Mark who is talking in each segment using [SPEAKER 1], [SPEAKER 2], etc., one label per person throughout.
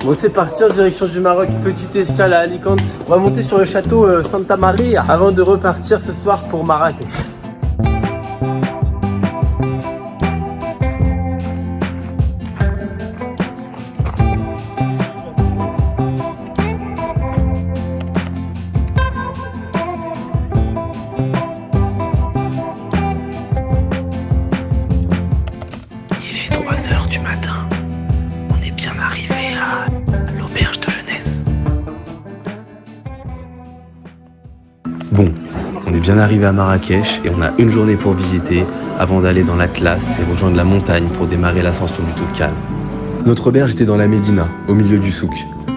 [SPEAKER 1] Bon, c'est parti en direction du Maroc, petite escale à Alicante. On va monter sur le château Santa Maria avant de repartir ce soir pour Marrakech.
[SPEAKER 2] Il est 3h du matin. On est bien arrivé à l'auberge de jeunesse. Bon, on est bien arrivé à Marrakech et on a une journée pour visiter avant d'aller dans l'Atlas et rejoindre la montagne pour démarrer l'ascension du Toubkal. Notre auberge était dans la Médina, au milieu du souk.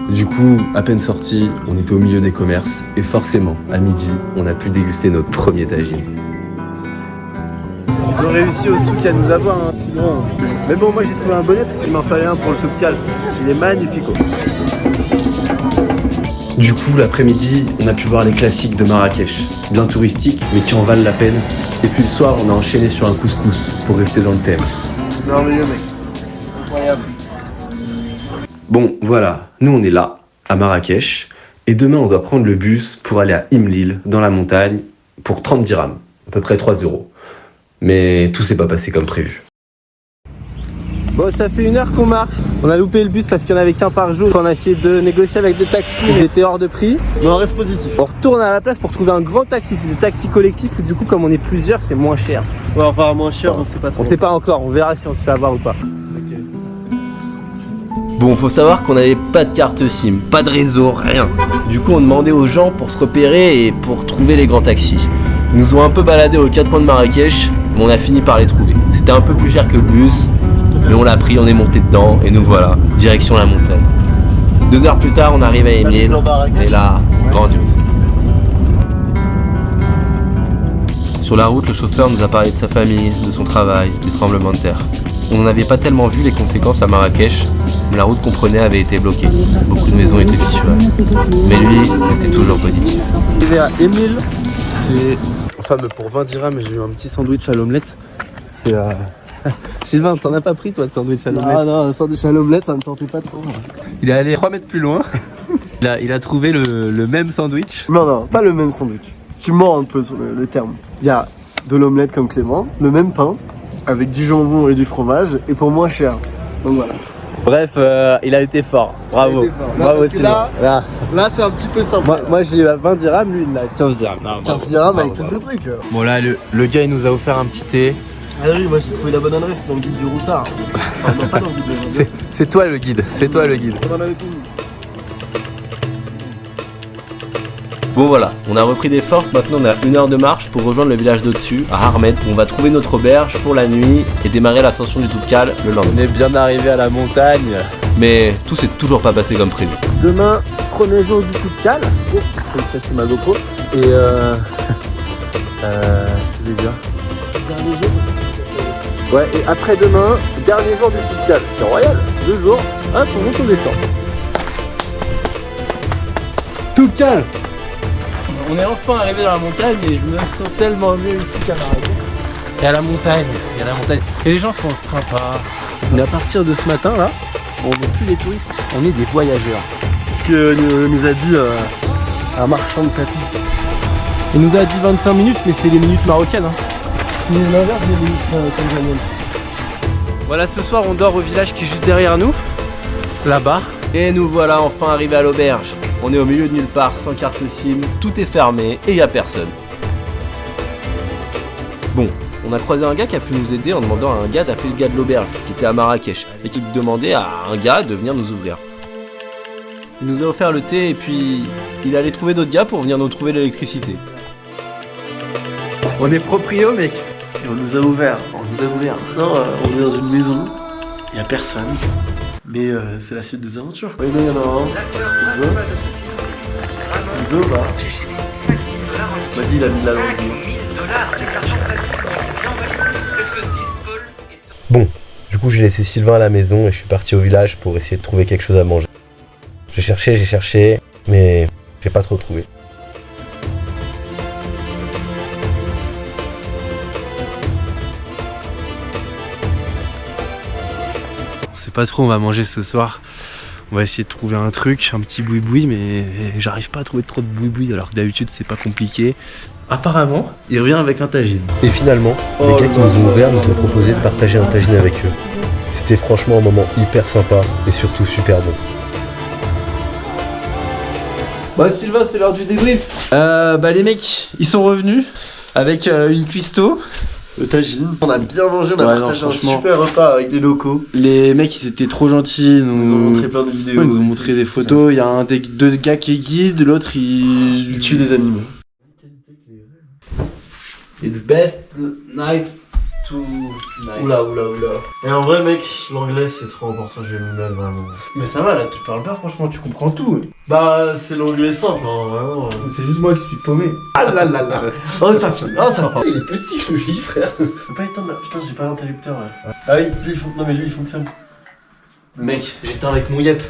[SPEAKER 2] Du coup, à peine sorti, on était au milieu des commerces et forcément, à midi, on a pu déguster notre premier tagine.
[SPEAKER 1] Ils ont réussi au souk à nous avoir un si grand. Mais bon, moi j'ai trouvé un bonnet parce qu'il m'en fallait un pour le Toubkal. Il est magnifique.
[SPEAKER 2] Du coup, l'après-midi, on a pu voir les classiques de Marrakech, bien touristiques, mais qui en valent la peine. Et puis le soir, on a enchaîné sur un couscous pour rester dans le thème.
[SPEAKER 1] Merveilleux, mec. Incroyable.
[SPEAKER 2] Bon, voilà, nous on est là, à Marrakech, et demain on doit prendre le bus pour aller à Imlil, dans la montagne, pour 30 dirhams, à peu près 3 €. Mais tout s'est pas passé comme prévu.
[SPEAKER 1] Bon, ça fait 1 heure qu'on marche. On a loupé le bus parce qu'il n'y en avait qu'un par jour. On a essayé de négocier avec des taxis, ils étaient hors de prix. Mais on reste positif. On retourne à la place pour trouver un grand taxi. C'est des taxis collectifs où du coup, comme on est plusieurs, c'est moins cher.
[SPEAKER 3] Ouais, enfin moins cher, on sait pas trop.
[SPEAKER 1] On sait pas encore, on verra si on se fait avoir ou pas.
[SPEAKER 4] Bon, faut savoir qu'on n'avait pas de carte SIM, pas de réseau, rien. Du coup, on demandait aux gens pour se repérer et pour trouver les grands taxis. Ils nous ont un peu baladés aux 4 coins de Marrakech, mais on a fini par les trouver. C'était un peu plus cher que le bus, mais on l'a pris, on est monté dedans, et nous voilà, direction la montagne. 2 heures plus tard, on arrive à Imlil, et là, grandiose. Sur la route, le chauffeur nous a parlé de sa famille, de son travail, des tremblements de terre. On n'avait pas tellement vu les conséquences à Marrakech, mais la route qu'on prenait avait été bloquée. Beaucoup de maisons étaient fissurées. Mais lui, restait toujours positif.
[SPEAKER 1] Arrivé à Imlil, c'est fameux pour 20 dirhams, j'ai eu un petit sandwich à l'omelette. C'est Sylvain, t'en as pas pris toi de sandwich à l'omelette?
[SPEAKER 3] Ah non, un sandwich à l'omelette, ça me tentait pas trop.
[SPEAKER 4] Il est allé 3 mètres plus loin. Il a trouvé le même sandwich.
[SPEAKER 3] Non, pas le même sandwich. Tu mens un peu sur le terme. Il y a de l'omelette comme Clément, le même pain, avec du jambon et du fromage, et pour moins cher. Donc voilà.
[SPEAKER 1] Bref, il a été fort. Bravo.
[SPEAKER 3] Il a été fort. Là,
[SPEAKER 1] Bravo
[SPEAKER 3] parce que
[SPEAKER 1] Sylvain.
[SPEAKER 3] Là, c'est un petit peu simple.
[SPEAKER 1] Moi j'ai eu à 20 dirhams, lui il a 15 dirhams. Non,
[SPEAKER 3] 15 dirhams avec plus de trucs.
[SPEAKER 4] Bon là, le gars il nous a offert un petit thé.
[SPEAKER 3] Ah oui, moi j'ai trouvé la bonne adresse, c'est dans le guide du routard. Enfin, non, pas dans le guide du routard.
[SPEAKER 4] C'est toi le guide, c'est toi le guide.
[SPEAKER 3] On en avait tout.
[SPEAKER 4] Bon voilà, on a repris des forces, maintenant on a 1 heure de marche pour rejoindre le village d'au-dessus, à Harmed, où on va trouver notre auberge pour la nuit et démarrer l'ascension du Toubkal le lendemain.
[SPEAKER 1] On est bien arrivé à la montagne.
[SPEAKER 4] Mais tout s'est toujours pas passé comme prévu.
[SPEAKER 1] Demain, premier jour du Toubkal. Oh, je vais casser ma GoPro. Et c'est les gars.
[SPEAKER 3] Dernier jour.
[SPEAKER 1] Ouais, et après-demain, dernier jour du Toubkal. C'est royal. 2 jours. Hop, on monte, on descend. Toubkal. On est enfin arrivé dans la montagne et je me sens tellement mieux ici qu'à Marrakech. Il y a la montagne, Et les gens sont sympas. Mais à partir de ce matin là, on n'est plus des touristes, on est des voyageurs.
[SPEAKER 3] C'est ce que nous a dit un marchand de tapis.
[SPEAKER 1] Il nous a dit 25 minutes, mais c'est les minutes marocaines.
[SPEAKER 3] Mais l'inverse des minutes tanzaniennes.
[SPEAKER 1] Voilà, ce soir on dort au village qui est juste derrière nous, là-bas.
[SPEAKER 4] Et nous voilà enfin arrivés à l'auberge. On est au milieu de nulle part, sans carte SIM, tout est fermé et y a personne. Bon, on a croisé un gars qui a pu nous aider en demandant à un gars d'appeler le gars de l'auberge, qui était à Marrakech, et qui demandait à un gars de venir nous ouvrir. Il nous a offert le thé et puis il allait trouver d'autres gars pour venir nous trouver l'électricité. On est proprio mec.
[SPEAKER 3] Et on nous a ouvert. Non, on est dans une maison, il n'y a personne. Mais c'est la suite des aventures. Oui, il y en a un. Il veut, bah. Il m'a dit, il a mis la langue.
[SPEAKER 2] Bon, du coup j'ai laissé Sylvain à la maison et je suis parti au village pour essayer de trouver quelque chose à manger. J'ai cherché, mais j'ai pas trop trouvé.
[SPEAKER 4] On sait pas trop où on va manger ce soir.
[SPEAKER 2] On va essayer de trouver un truc, un petit boui-boui, mais j'arrive pas à trouver trop de boui-boui, alors que d'habitude c'est pas compliqué. Apparemment, il revient avec un tagine.
[SPEAKER 5] Et finalement, les gars qui nous ont ouvert nous ont proposé de partager un tagine avec eux. C'était franchement un moment hyper sympa et surtout super bon.
[SPEAKER 1] Bah Sylvain, c'est l'heure du débrief. Les mecs, ils sont revenus avec une cuistot.
[SPEAKER 3] Le tagine. On a bien mangé, on a partagé un
[SPEAKER 2] franchement,
[SPEAKER 3] super repas avec les locaux.
[SPEAKER 2] Les mecs ils étaient trop gentils,
[SPEAKER 3] Ils nous ont montré plein de vidéos.
[SPEAKER 2] ils nous ont montré des photos. Il y a un des deux gars qui est guide, l'autre il
[SPEAKER 3] tue des animaux.
[SPEAKER 1] It's best night to night.
[SPEAKER 3] Oula. Et en vrai, mec, l'anglais c'est trop important, je vais me mettre vraiment.
[SPEAKER 1] Mais ça va là, tu parles bien, franchement, tu comprends tout.
[SPEAKER 3] Bah, c'est l'anglais simple, hein, vraiment.
[SPEAKER 1] C'est juste moi qui suis paumé.
[SPEAKER 3] Ah là là là. Oh, ça fait. Oh, ça fait. Il est petit, le lit, frère. Faut pas éteindre. Putain, j'ai pas l'interrupteur là. Ah oui, lui, non, mais lui, il fonctionne.
[SPEAKER 1] Mec, j'éteins avec mon yep.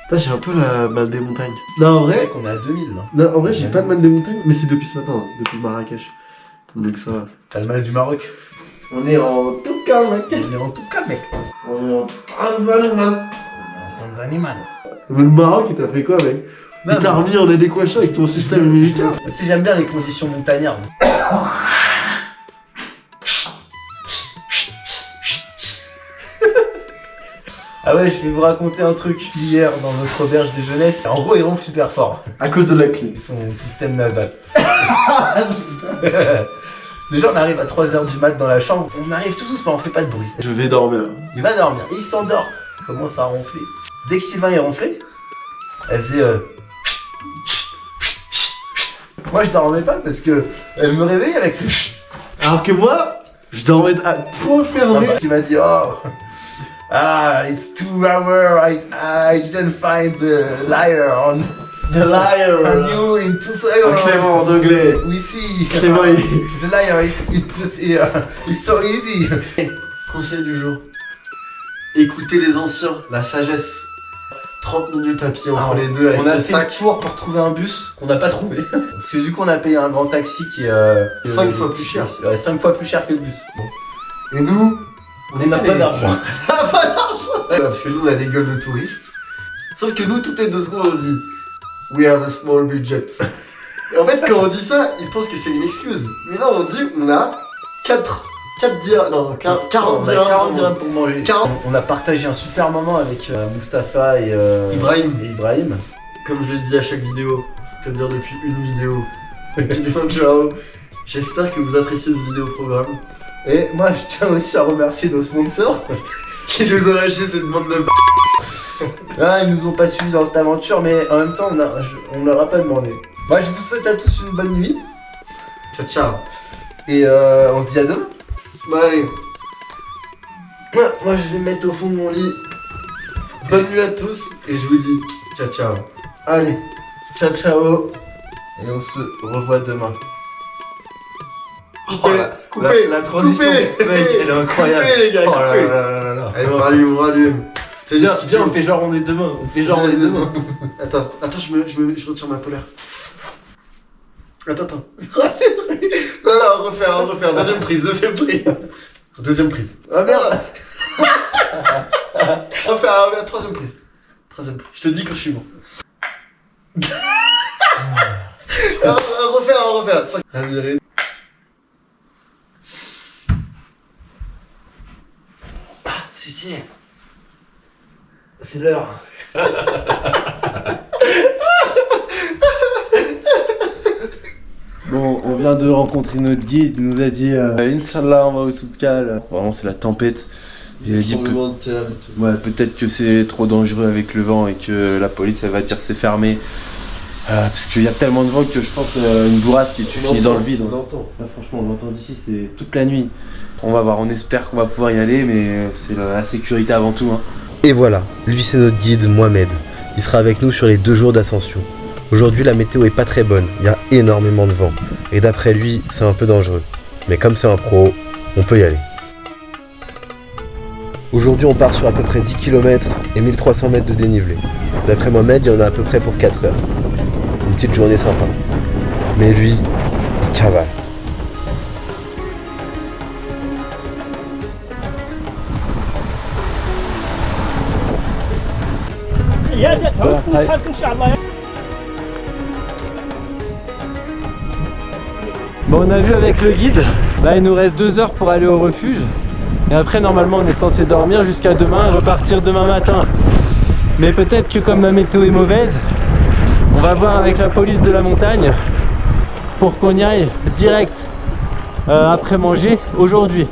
[SPEAKER 3] Putain, j'ai un peu la mal des montagnes. Non, en vrai.
[SPEAKER 1] Mec, on est à 2000 là.
[SPEAKER 3] Non, en vrai, j'ai pas le mal des montagnes, mais c'est depuis ce matin, hein, depuis Marrakech. Donc ça va.
[SPEAKER 1] T'as le mal du Maroc.
[SPEAKER 3] On est en tout cas, mec.
[SPEAKER 1] On est en tout cas, mec.
[SPEAKER 3] On est en Tanzanie, man.
[SPEAKER 1] Tanzanie, man.
[SPEAKER 3] Mais le Maroc, il t'a fait quoi, mec? Il t'a remis en adéquation avec ton système immunitaire.
[SPEAKER 1] Tu sais, j'aime bien les conditions montagnardes. Ah ouais, je vais vous raconter un truc. Hier, dans notre auberge de jeunesse, en gros, ils ronflent super fort.
[SPEAKER 3] À cause de la clim.
[SPEAKER 1] Son système nasal. Déjà, on arrive à 3h du mat dans la chambre. On arrive tout doucement, on fait pas de bruit.
[SPEAKER 3] Je vais dormir.
[SPEAKER 1] Il va dormir, il s'endort. Il commence à ronfler. Dès que Sylvain est ronflé, elle faisait Moi je dormais pas parce que elle me réveillait avec ses
[SPEAKER 3] Alors que moi, je dormais à point fermé.
[SPEAKER 1] qui m'a dit it's 2 hours, I didn't find the liar on
[SPEAKER 3] The liar.
[SPEAKER 1] you in 2 seconds.
[SPEAKER 3] Clément en anglais.
[SPEAKER 1] We see.
[SPEAKER 3] Clément,
[SPEAKER 1] The liar, it's just here. It's so easy.
[SPEAKER 3] Conseil du jour. Écoutez les anciens, la sagesse. 30 minutes à pied entre les deux avec
[SPEAKER 1] On a
[SPEAKER 3] le
[SPEAKER 1] fait
[SPEAKER 3] sac.
[SPEAKER 1] le tour pour trouver un bus qu'on n'a pas trouvé. Parce que du coup on a payé un grand taxi qui est
[SPEAKER 3] 5 fois plus cher.
[SPEAKER 1] Ouais, 5 fois plus cher que le bus.
[SPEAKER 3] Et nous,
[SPEAKER 1] On n'a pas d'argent.
[SPEAKER 3] On n'a pas d'argent. Ouais, parce que nous on a des gueules de touristes. Sauf que nous toutes les 2 secondes on dit We have a small budget. Et en fait quand on dit ça, ils pensent que c'est une excuse. Mais non, on dit on a 40 dirhams. Non, 40 dirhams
[SPEAKER 1] pour manger.
[SPEAKER 3] 40.
[SPEAKER 1] On a partagé un super moment avec Mustapha et Ibrahim.
[SPEAKER 3] Comme je le dis à chaque vidéo, c'est-à-dire depuis une vidéo. Kilimanjaro. J'espère que vous appréciez ce vidéo programme.
[SPEAKER 1] Et moi je tiens aussi à remercier nos sponsors
[SPEAKER 3] Qui nous ont lâché cette bande de
[SPEAKER 1] ils nous ont pas suivis dans cette aventure, mais en même temps on leur a pas demandé. Moi je vous souhaite à tous une bonne nuit.
[SPEAKER 3] Ciao ciao.
[SPEAKER 1] Et on se dit à demain.
[SPEAKER 3] Bah allez.
[SPEAKER 1] Moi je vais me mettre au fond de mon lit.
[SPEAKER 3] Bonne nuit à tous et je vous dis ciao ciao.
[SPEAKER 1] Allez, ciao ciao. Et on se revoit demain.
[SPEAKER 3] Coupez,
[SPEAKER 1] la transition,
[SPEAKER 3] coupez,
[SPEAKER 1] mec, elle est incroyable.
[SPEAKER 3] Coupez les gars,
[SPEAKER 1] Oh
[SPEAKER 3] coupez.
[SPEAKER 1] là.
[SPEAKER 3] Allez, on rallume. C'était
[SPEAKER 1] Viens,
[SPEAKER 3] juste.
[SPEAKER 1] on fait genre on est demain. On fait genre on est
[SPEAKER 3] Vas-y,
[SPEAKER 1] demain.
[SPEAKER 3] Attends, je retire ma polaire. Attends. Non, refaire. Deuxième prise.
[SPEAKER 1] Ah merde.
[SPEAKER 3] Refaire, troisième prise. Je te dis quand je suis bon. Refaire. Vas-y,
[SPEAKER 1] Si. C'est l'heure.
[SPEAKER 2] Bon, on vient de rencontrer notre guide, il nous a dit Inch'Allah on va au Toubkal. Vraiment c'est la tempête. Il a dit
[SPEAKER 3] tremblement de terre et tout.
[SPEAKER 2] ouais, peut-être que c'est trop dangereux avec le vent et que la police elle va dire c'est fermé. Parce qu'il y a tellement de vent que je pense une bourrasque et tu finis dans le vide.
[SPEAKER 3] On l'entend.
[SPEAKER 2] Là franchement on l'entend d'ici, c'est toute la nuit. On va voir, on espère qu'on va pouvoir y aller, mais c'est la sécurité avant tout. Hein.
[SPEAKER 5] Et voilà, lui c'est notre guide Mohamed. Il sera avec nous sur les 2 jours d'ascension. Aujourd'hui la météo est pas très bonne, il y a énormément de vent. Et d'après lui, c'est un peu dangereux. Mais comme c'est un pro, on peut y aller. Aujourd'hui on part sur à peu près 10 km et 1300 mètres de dénivelé. D'après Mohamed, il y en a à peu près pour 4 heures. Une petite journée sympa. Mais lui, il cavale.
[SPEAKER 1] Bon, on a vu avec le guide, là il nous reste 2 heures pour aller au refuge. Et après normalement on est censé dormir jusqu'à demain et repartir demain matin. Mais peut-être que comme la météo est mauvaise, on va voir avec la police de la montagne pour qu'on y aille direct après manger aujourd'hui.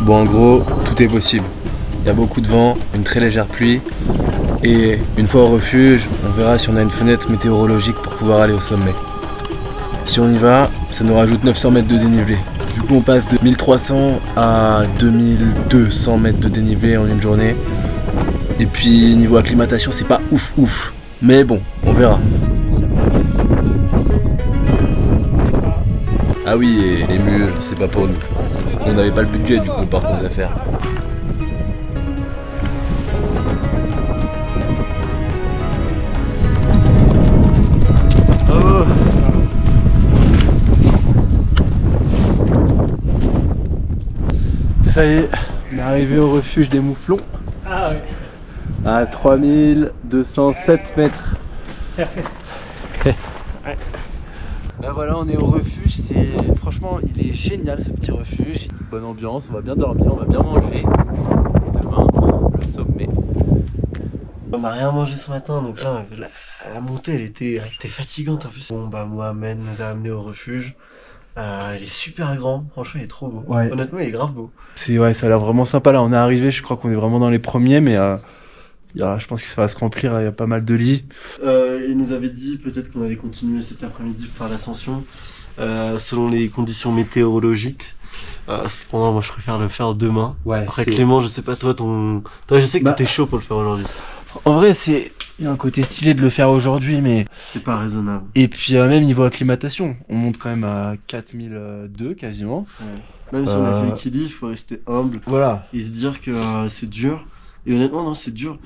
[SPEAKER 2] Bon, en gros, tout est possible. Il y a beaucoup de vent, une très légère pluie. Et une fois au refuge, on verra si on a une fenêtre météorologique pour pouvoir aller au sommet. Si on y va, ça nous rajoute 900 mètres de dénivelé. Du coup, on passe de 1300 à 2200 mètres de dénivelé en une journée. Et puis, niveau acclimatation, c'est pas ouf. Mais bon, on verra. Ah oui, et les mules, c'est pas pour nous. On n'avait pas le budget, du coup, on porte nos affaires.
[SPEAKER 1] Oh. Ça y est, on est arrivé au refuge des Mouflons.
[SPEAKER 6] Ah ouais.
[SPEAKER 1] À 3207 mètres. Là voilà, on est au refuge, franchement il est génial ce petit refuge. Bonne ambiance, on va bien dormir, on va bien manger. Et demain, le sommet.
[SPEAKER 3] On n'a rien mangé ce matin, donc là, la montée, elle était fatigante en plus. Bon, bah, Mohamed nous a amenés au refuge. Il est super grand, franchement, il est trop beau.
[SPEAKER 1] Ouais.
[SPEAKER 3] Honnêtement, il est grave beau.
[SPEAKER 1] Ouais, ça a l'air vraiment sympa là, on est arrivé, je crois qu'on est vraiment dans les premiers, mais je pense que ça va se remplir, il y a pas mal de lits.
[SPEAKER 3] Il nous avait dit peut-être qu'on allait continuer cet après-midi pour faire l'ascension, selon les conditions météorologiques. Cependant, moi je préfère le faire demain.
[SPEAKER 1] Ouais,
[SPEAKER 3] après Clément, je sais pas toi, je sais que t'étais chaud pour le faire aujourd'hui.
[SPEAKER 1] En vrai, il y a un côté stylé de le faire aujourd'hui, mais...
[SPEAKER 3] C'est pas raisonnable.
[SPEAKER 1] Et puis même niveau acclimatation, on monte quand même à 4002 quasiment.
[SPEAKER 3] Ouais. Même si on a fait l'équilibre, il faut rester humble.
[SPEAKER 1] Voilà.
[SPEAKER 3] Et se dire que c'est dur. Et honnêtement, non, c'est dur.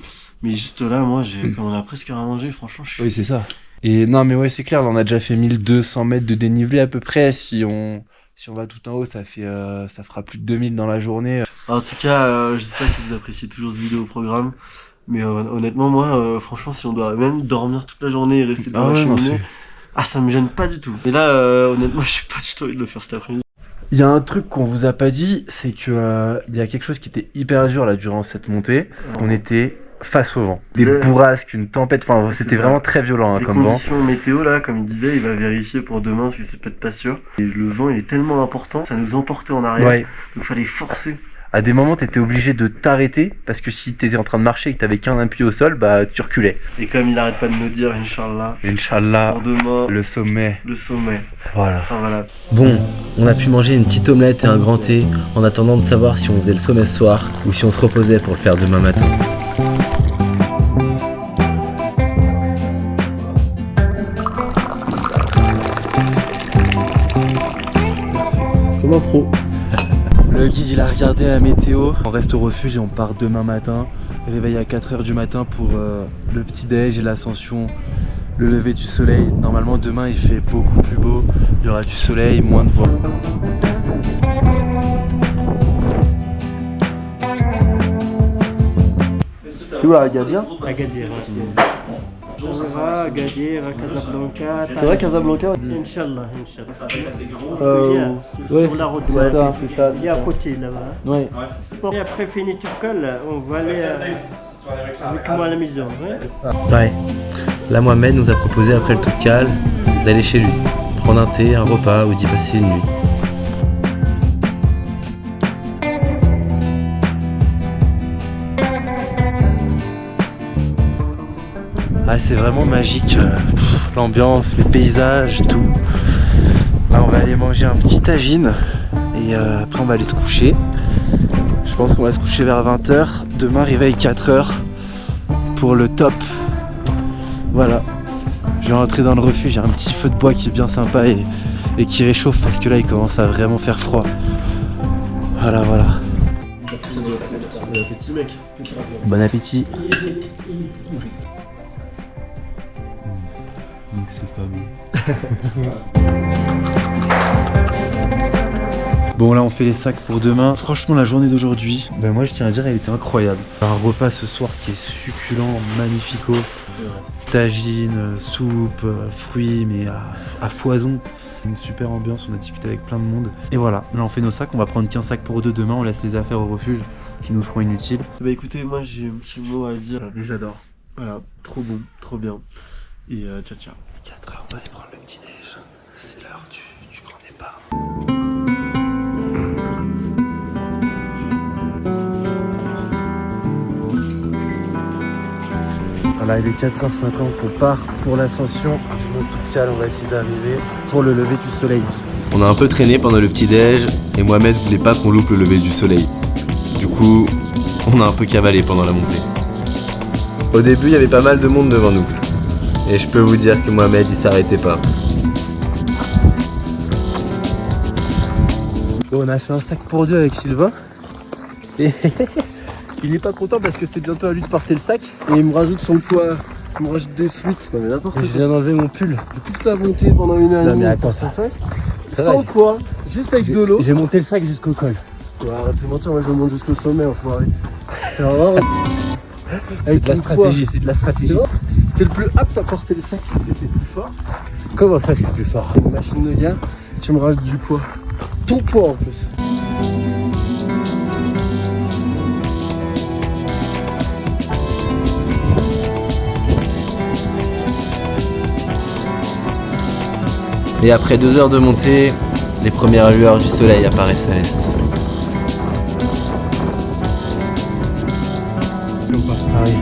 [SPEAKER 3] Mais juste là, moi, quand on a presque rien mangé, franchement, je suis...
[SPEAKER 1] Oui, c'est ça. Et non, mais ouais, c'est clair, là, on a déjà fait 1200 mètres de dénivelé à peu près. Si on va tout en haut, ça fera plus de 2000 dans la journée.
[SPEAKER 3] En tout cas, j'espère que vous appréciez toujours ce vidéo programme. Mais honnêtement, moi, franchement, si on doit même dormir toute la journée et rester dans la cheminée, ça me gêne pas du tout. Et là, honnêtement, je suis pas du tout envie de le faire cet après-midi.
[SPEAKER 1] Il y a un truc qu'on vous a pas dit, c'est que il y a quelque chose qui était hyper dur là durant cette montée. On était face au vent. Des bourrasques, une tempête, enfin c'était vraiment très violent comme vent. Les conditions
[SPEAKER 3] météo là, comme il disait, il va vérifier pour demain parce que c'est peut-être pas sûr. Et le vent il est tellement important, ça nous emportait en arrière. Ouais. Donc il fallait forcer.
[SPEAKER 1] À des moments, t'étais obligé de t'arrêter parce que si t'étais en train de marcher et que t'avais qu'un appui au sol, bah tu reculais.
[SPEAKER 3] Et comme il arrête pas de nous dire, Inch'Allah,
[SPEAKER 1] pour demain, le sommet. Voilà.
[SPEAKER 3] Enfin, voilà.
[SPEAKER 5] Bon, on a pu manger une petite omelette et un grand thé en attendant de savoir si on faisait le sommet ce soir ou si on se reposait pour le faire demain matin.
[SPEAKER 3] Comme un pro.
[SPEAKER 1] Le guide il a regardé la météo, on reste au refuge et on part demain matin. Réveil à 4h du matin pour le petit déj et l'ascension, le lever du soleil. Normalement demain il fait beaucoup plus beau, il y aura du soleil, moins de vent. C'est où Agadir?
[SPEAKER 6] Agadir. Agadir, Casablanca.
[SPEAKER 1] C'est vrai Casablanca?
[SPEAKER 6] Inch'Allah.
[SPEAKER 1] Ouais,
[SPEAKER 6] sur la route.
[SPEAKER 1] c'est ça.
[SPEAKER 6] Et à côté là-bas.
[SPEAKER 1] Ouais.
[SPEAKER 6] Et après fini Turkal, on va aller avec moi à la maison.
[SPEAKER 5] Ouais. Là, Mohamed nous a proposé après le Toubkal d'aller chez lui, prendre un thé, un repas ou d'y passer une nuit.
[SPEAKER 1] Ah, c'est vraiment magique, l'ambiance, les paysages, tout. Là, on va aller manger un petit tagine et après on va aller se coucher. Je pense qu'on va se coucher vers 20h. Demain, réveil 4h pour le top. Voilà. Je vais rentrer dans le refuge, j'ai un petit feu de bois qui est bien sympa et qui réchauffe parce que là, il commence à vraiment faire froid. Voilà.
[SPEAKER 3] Bon appétit, mec.
[SPEAKER 1] Bon appétit. Donc c'est pas bon.
[SPEAKER 7] Bon là on fait les sacs pour demain. Franchement la journée d'aujourd'hui, ben moi je tiens à dire elle était incroyable. Un repas ce soir qui est succulent, magnifico. Tagine, soupe, fruits mais à foison. Une super ambiance, on a discuté avec plein de monde. Et voilà, là on fait nos sacs, on va prendre qu'un sac pour 2 demain, on laisse les affaires au refuge qui nous seront inutiles.
[SPEAKER 8] Bah écoutez, moi j'ai un petit mot à dire. J'adore. Voilà, trop bon, trop bien. Et ciao ciao.
[SPEAKER 2] 4 heures, on va aller prendre le petit déj. C'est l'heure du grand départ.
[SPEAKER 5] Voilà, il est 4h50, on part pour l'ascension du Mont Toubkal, on va essayer d'arriver pour le lever du soleil.
[SPEAKER 4] On a un peu traîné pendant le petit déj et Mohamed voulait pas qu'on loupe le lever du soleil. Du coup, on a un peu cavalé pendant la montée. Au début, il y avait pas mal de monde devant nous. Et je peux vous dire que Mohamed, il s'arrêtait pas.
[SPEAKER 5] On a fait un sac pour 2 avec Sylvain. Et il est pas content parce que c'est bientôt à lui de porter le sac. Et il me rajoute son poids, il me rajoute des suites. Non mais n'importe quoi. Je viens d'enlever mon pull.
[SPEAKER 3] Toute ta montée pendant 1 heure et demie.
[SPEAKER 5] Non mais attends, ça
[SPEAKER 3] Sans poids, juste avec de l'eau.
[SPEAKER 5] J'ai monté le sac jusqu'au col.
[SPEAKER 3] Ouais, arrête de mentir, moi je le monte jusqu'au sommet, enfoiré.
[SPEAKER 5] C'est de la stratégie, c'est de la stratégie.
[SPEAKER 3] T'es le plus apte à porter le sac, t'es plus fort.
[SPEAKER 5] Comment ça, je suis plus fort?
[SPEAKER 3] Une machine de guerre, tu me rajoutes du poids. Ton poids en plus.
[SPEAKER 4] Et après 2 heures de montée, les premières lueurs du soleil apparaissent à l'est.
[SPEAKER 6] Pareil.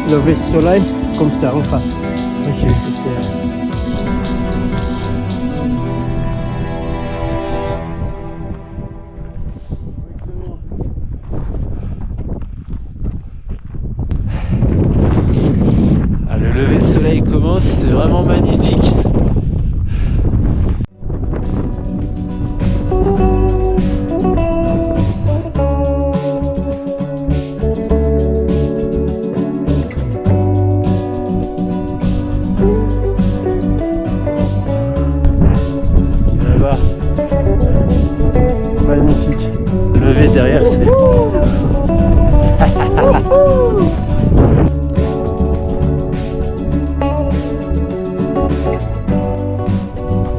[SPEAKER 6] Lever de soleil comme ça en face. Ok, c'est...
[SPEAKER 1] Le lever de soleil commence, c'est vraiment magnifique. Là-bas, magnifique. Le lever derrière, c'est...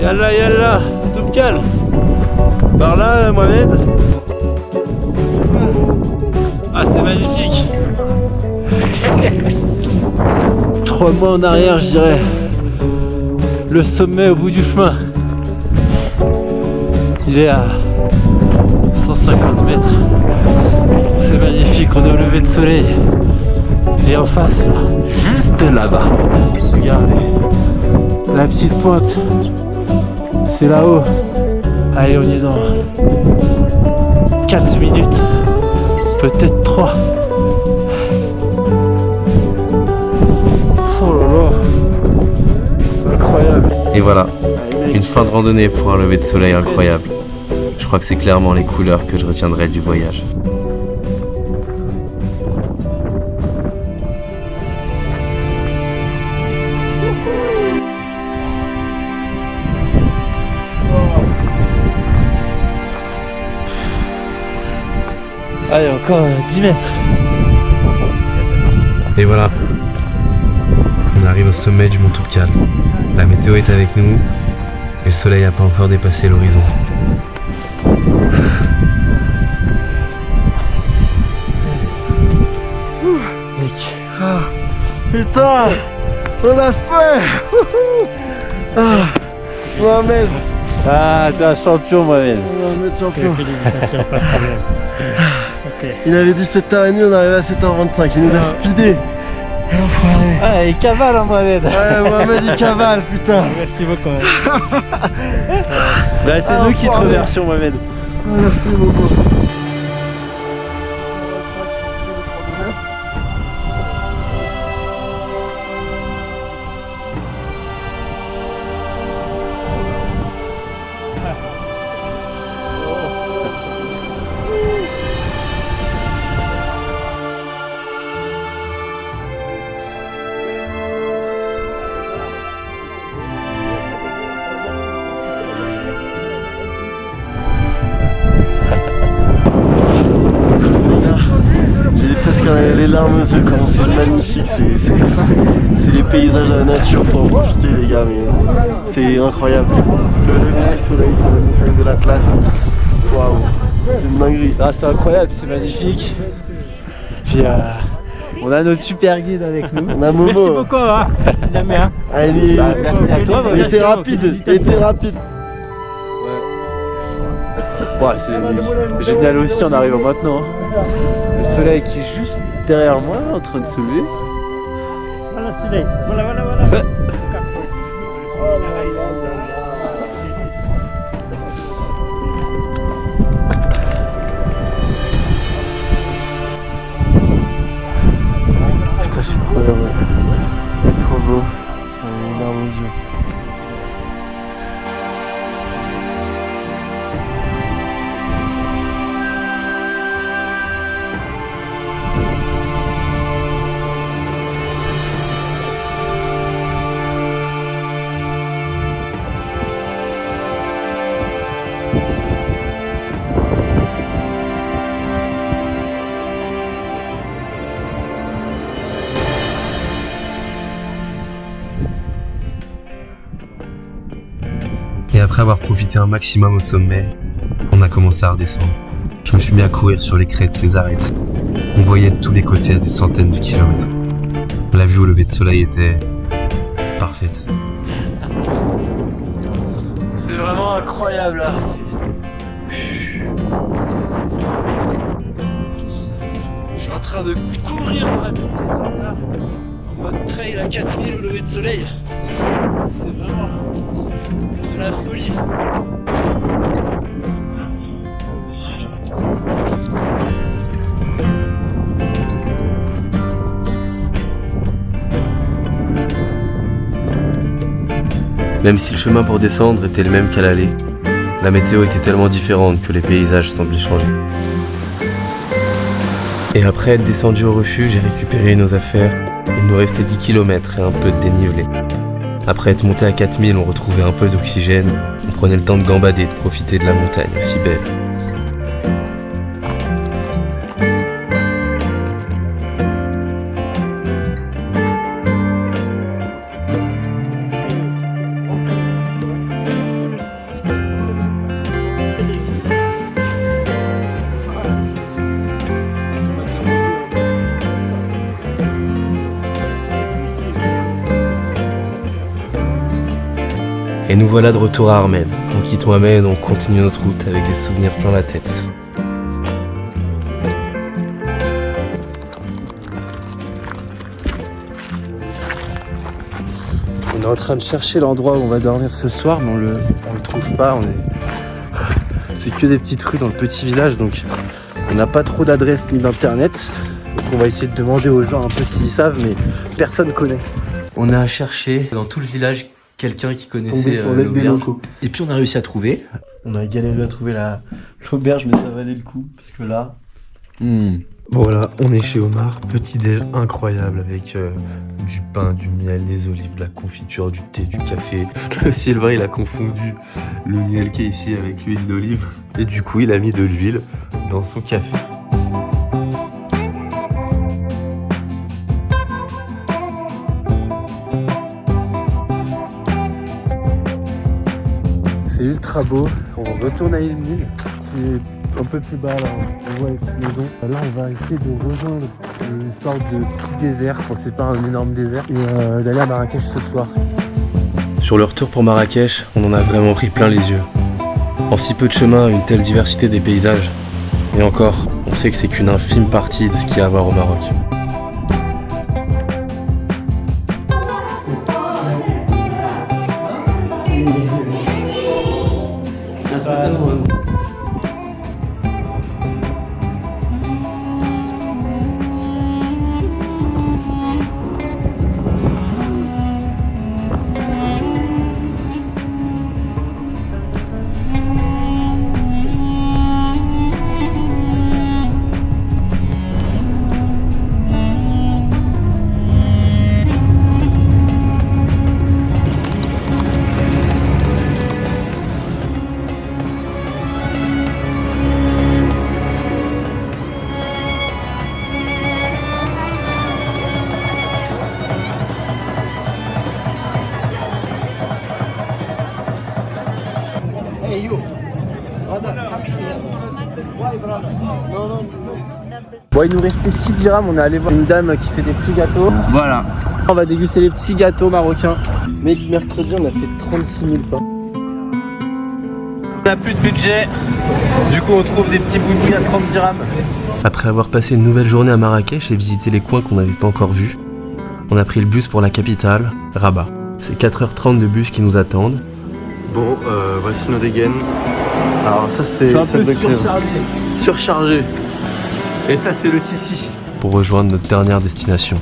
[SPEAKER 1] Yallah yallah, Toubkal. Par là, Mohamed. Ah, c'est magnifique. 3 mois en arrière, je dirais. Le sommet au bout du chemin. Il est à 150 mètres. C'est magnifique, on est au lever de soleil. Et en face, là, juste là-bas, regardez, la petite pointe. C'est là-haut. Allez, on y est dans 4 minutes. Peut-être 3. Oh là là. Incroyable.
[SPEAKER 4] Et voilà, une fin de randonnée pour un lever de soleil incroyable. Je crois que c'est clairement les couleurs que je retiendrai du voyage.
[SPEAKER 1] Allez, encore 10 mètres.
[SPEAKER 2] Et voilà, on arrive au sommet du Mont Toubkal. La météo est avec nous, et le soleil n'a pas encore dépassé l'horizon.
[SPEAKER 1] Mec. Ah, putain, on a fait. Ah, Mohamed. Ah, t'es un champion, Mohamed.
[SPEAKER 3] Mohamed champion.
[SPEAKER 6] Félicitations, pas de problème. Ok.
[SPEAKER 3] Il avait dit 7h30, on arrive à 7h25, il nous a speedé.
[SPEAKER 1] Ah, il cavale, hein, Mohamed.
[SPEAKER 3] Ouais, Mohamed il cavale, putain.
[SPEAKER 6] Merci beaucoup.
[SPEAKER 1] Bah, c'est nous qui te remercions, Mohamed.
[SPEAKER 3] Merci beaucoup.
[SPEAKER 8] larmes aux yeux quand c'est magnifique, c'est les paysages de la nature, faut en profiter les gars, mais c'est incroyable. Le lever du soleil sur la montagne de l'Atlas, waouh, c'est une dinguerie.
[SPEAKER 7] Ah, c'est incroyable, c'est magnifique. Puis on a notre super guide avec nous.
[SPEAKER 8] On a Momo.
[SPEAKER 6] Merci beaucoup, hein. Jamais, hein.
[SPEAKER 8] Ah, il
[SPEAKER 7] merci à toi,
[SPEAKER 8] était rapide, il était rapide.
[SPEAKER 7] Ouais, c'est génial aussi en arrivant maintenant. Le soleil qui est juste derrière moi en train de se lever.
[SPEAKER 6] Voilà le soleil. Voilà.
[SPEAKER 8] Putain, je suis trop heureux. C'est trop beau. J'ai les larmes aux yeux.
[SPEAKER 5] Et après avoir profité un maximum au sommet, on a commencé à redescendre. Je me suis mis à courir sur les crêtes, les arêtes. On voyait de tous les côtés à des centaines de kilomètres. La vue au lever de soleil était parfaite.
[SPEAKER 7] C'est vraiment incroyable là. Je suis en train de courir dans la piste descente là. En mode trail à 4000 au lever de soleil. C'est vraiment de la folie.
[SPEAKER 2] Même si le chemin pour descendre était le même qu'à l'aller, la météo était tellement différente que les paysages semblaient changer. Et après être descendu au refuge et récupéré nos affaires, il nous restait 10 km et un peu de dénivelé. Après être monté à 4000, on retrouvait un peu d'oxygène, on prenait le temps de gambader, de profiter de la montagne aussi belle. Et nous voilà de retour à Ahmed. On quitte Mohamed et on continue notre route avec des souvenirs plein la tête.
[SPEAKER 7] On est en train de chercher l'endroit où on va dormir ce soir, mais on le trouve pas. C'est que des petites rues dans le petit village, donc on n'a pas trop d'adresse ni d'internet. Donc on va essayer de demander aux gens un peu s'ils savent, mais personne connaît.
[SPEAKER 2] On a cherché dans tout le village quelqu'un qui connaissait l'auberge. Et puis on a réussi à trouver.
[SPEAKER 8] On a galéré à trouver l'auberge, mais ça valait le coup, parce que là...
[SPEAKER 5] Voilà, on est chez Omar, petit déj incroyable avec du pain, du miel, des olives, de la confiture, du thé, du café. Le Sylvain, il a confondu le miel qui est ici avec l'huile d'olive et du coup, il a mis de l'huile dans son café.
[SPEAKER 7] C'est ultra beau. On retourne à Ilmil, qui est un peu plus bas là. On voit les petites maisons. Là, on va essayer de rejoindre une sorte de petit désert. Bon, c'est pas un énorme désert. Et d'aller à Marrakech ce soir.
[SPEAKER 2] Sur le retour pour Marrakech, on en a vraiment pris plein les yeux. En si peu de chemin, une telle diversité des paysages. Et encore, on sait que c'est qu'une infime partie de ce qu'il y a à voir au Maroc.
[SPEAKER 1] Bon, il nous restait 6 dirhams, on est allé voir une dame qui fait des petits gâteaux. Voilà. On va déguster les petits gâteaux marocains.
[SPEAKER 5] Mais mercredi, on a fait 36 000 pas.
[SPEAKER 1] On n'a plus de budget, du coup on trouve des petits boubouis à 30 dirhams.
[SPEAKER 2] Après avoir passé une nouvelle journée à Marrakech et visité les coins qu'on n'avait pas encore vus, on a pris le bus pour la capitale, Rabat. C'est 4h30 de bus qui nous attendent.
[SPEAKER 8] Bon, voici nos dégaines. Alors ça c'est
[SPEAKER 1] un
[SPEAKER 8] celle
[SPEAKER 1] peu
[SPEAKER 8] de crème. Surchargé.
[SPEAKER 1] Et ça c'est le Sissi.
[SPEAKER 2] Pour rejoindre notre dernière destination.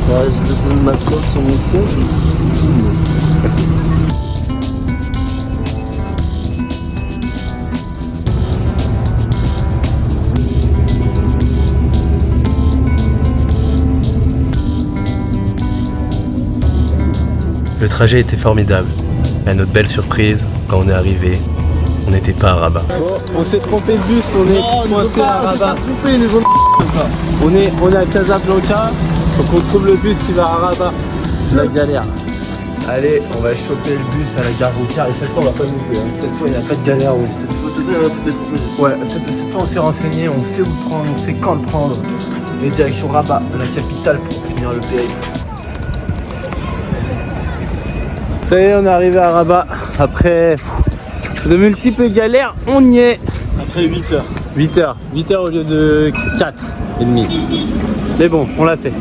[SPEAKER 8] Là, je décide de m'asseoir sur mon siège.
[SPEAKER 2] Le trajet était formidable. Et à notre belle surprise, quand on est arrivé, on n'était pas à Rabat.
[SPEAKER 1] Bon, on s'est trompé de bus, on est coincé à Rabat. On est à Casablanca, donc on trouve le bus qui va à Rabat. La galère. Allez, on va choper le bus à la gare routière et cette fois on va pas louper. Cette fois il n'y a pas de galère, oui. Cette fois on s'est renseigné, on sait où le prendre, on sait quand le prendre. Et direction Rabat, la capitale pour finir le périple. Ça y est, on est arrivé à Rabat. Après de multiples galères, on y est.
[SPEAKER 8] Après 8 heures.
[SPEAKER 1] 8 heures au lieu de 4h30. Mais bon, on l'a fait.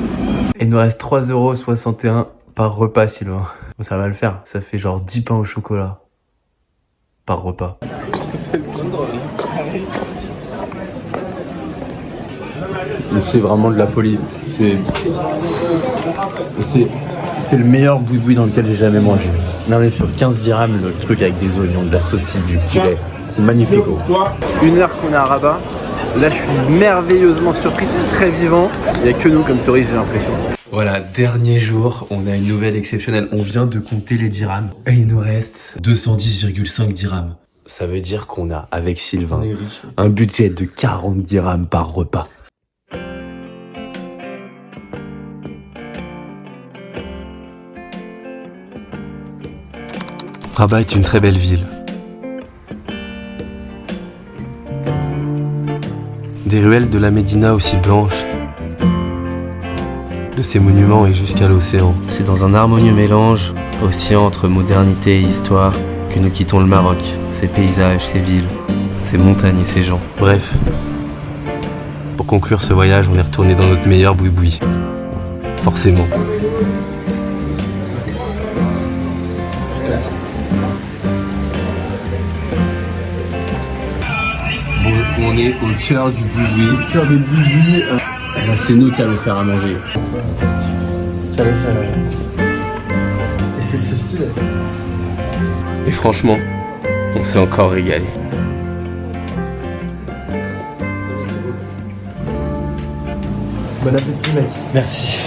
[SPEAKER 2] Il nous reste 3,61 € par repas, Sylvain. Bon, ça va le faire, ça fait genre 10 pains au chocolat par repas. C'est vraiment de la folie. C'est le meilleur boui-boui dans lequel j'ai jamais mangé. Là, on est sur 15 dirhams, le truc avec des oignons, de la saucisse, du poulet. C'est magnifique.
[SPEAKER 1] Une heure qu'on est à Rabat. Là, je suis merveilleusement surpris, c'est très vivant. Il n'y a que nous comme touristes, j'ai l'impression.
[SPEAKER 2] Voilà, dernier jour, on a une nouvelle exceptionnelle. On vient de compter les dirhams. Et il nous reste 210,5 dirhams. Ça veut dire qu'on a, avec Sylvain, un budget de 40 dirhams par repas. Rabat est une très belle ville. Des ruelles de la Médina aussi blanches, de ses monuments et jusqu'à l'océan. C'est dans un harmonieux mélange, oscillant entre modernité et histoire, que nous quittons le Maroc, ses paysages, ses villes, ses montagnes et ses gens. Bref, pour conclure ce voyage, on est retourné dans notre meilleur boui-boui. Forcément. Bon, on est au cœur du boui-boui. Au cœur du boui-boui, c'est nous qui allons faire à manger.
[SPEAKER 8] Ça va. Et c'est stylé.
[SPEAKER 2] Et franchement, on s'est encore régalé.
[SPEAKER 8] Bon appétit, mec.
[SPEAKER 1] Merci.